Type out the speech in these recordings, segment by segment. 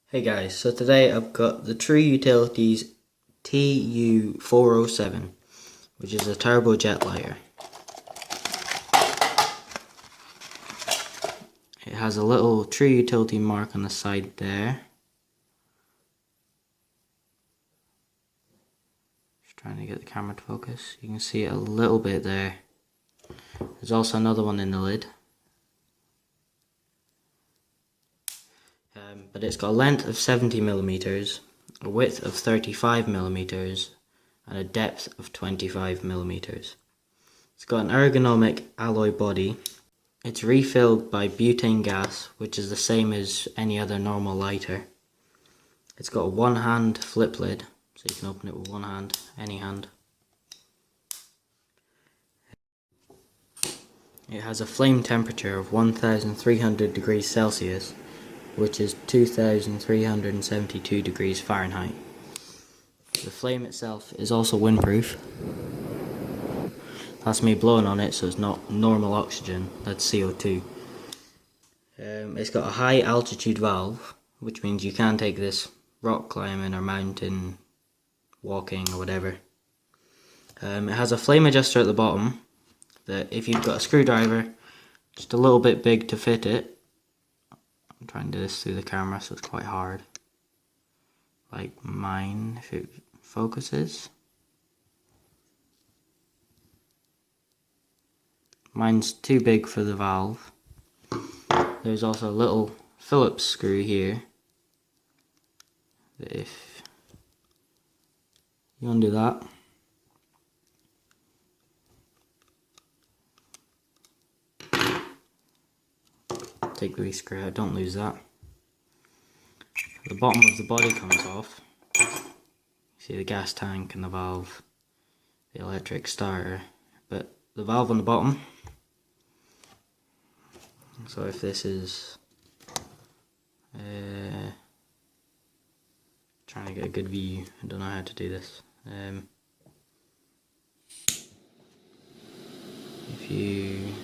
Hey guys, so today I've got the True Utilities TU407, which is a turbojet lighter. It has a little True Utility mark on the side there. Just trying to get the camera to focus. You can see it a little bit there. There's also another one in the lid. But it's got a length of 70mm, a width of 35mm, and a depth of 25mm. It's got an ergonomic alloy body. It's refilled by butane gas, which is the same as any other normal lighter. It's got a one-hand flip lid, so you can open it with one hand, any hand. It has a flame temperature of 1300 degrees Celsius, which is 2372 degrees Fahrenheit. The flame itself is also windproof. That's me blowing on it, so it's not normal oxygen, that's CO2. It's got a high altitude valve, which means you can take this rock climbing or mountain walking or whatever. It has a flame adjuster at the bottom that if you've got a screwdriver just a little bit big to fit it, I'm trying to do this through the camera so it's quite hard, like mine if it focuses. Mine's too big for the valve. There's also a little Phillips screw here that if you undo that, take the wee screw out, don't lose that. The bottom of the body comes off. You see the gas tank and the valve, the electric starter, but the valve on the bottom. So if this is trying to get a good view, I don't know how to do this. If you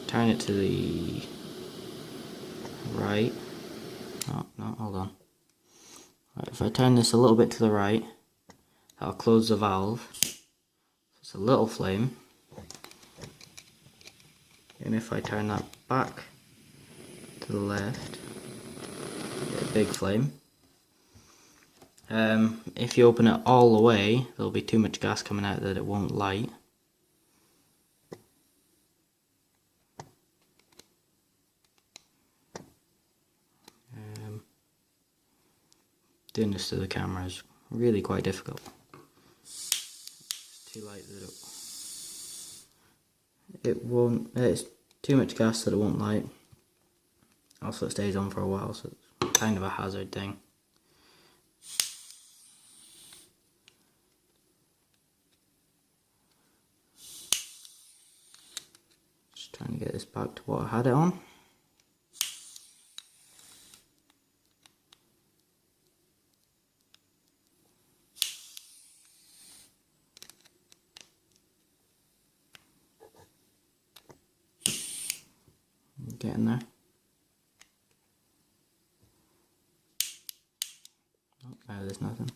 turn it to the right, no, hold on. Right, if I turn this a little bit to the right, that'll close the valve. It's a little flame. And if I turn that back to the left, you get a big flame. If you open it all the way, there'll be too much gas coming out that it won't light. Doing this to the camera is really quite difficult. It's too light that it won't, it's too much gas that it won't light. Also it stays on for a while, so it's kind of a hazard thing. Just trying to get this back to what I had it on. Getting there. Oh, now there's nothing.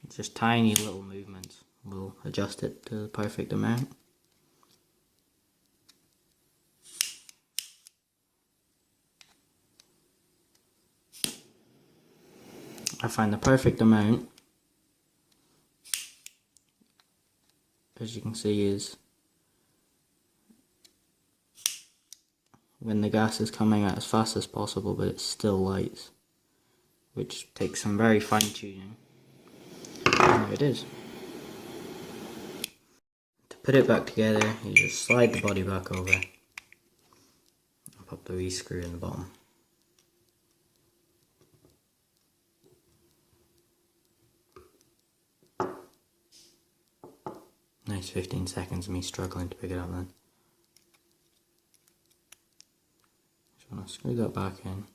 It's just tiny little movements. We'll adjust it to the perfect amount. I find the perfect amount, as you can see, is when the gas is coming out as fast as possible but it still lights, which takes some very fine tuning. And there it is. To put it back together, you just slide the body back over and pop the wee screw in the bottom. Nice 15 seconds of me struggling to pick it up then. Just want to screw that back in.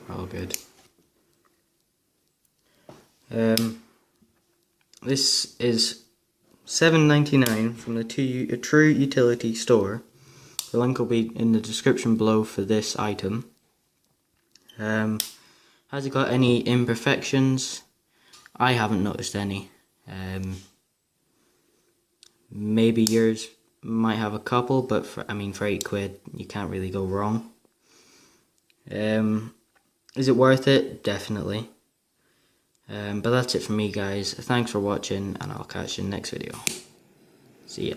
all good. This is $7.99 from the True Utility Store. The link will be in the description below for this item. Has it got any imperfections? I haven't noticed any. Maybe yours might have a couple, but for £8 you can't really go wrong. Is it worth it? Definitely. But that's it from me, guys. Thanks for watching, and I'll catch you in the next video. See ya.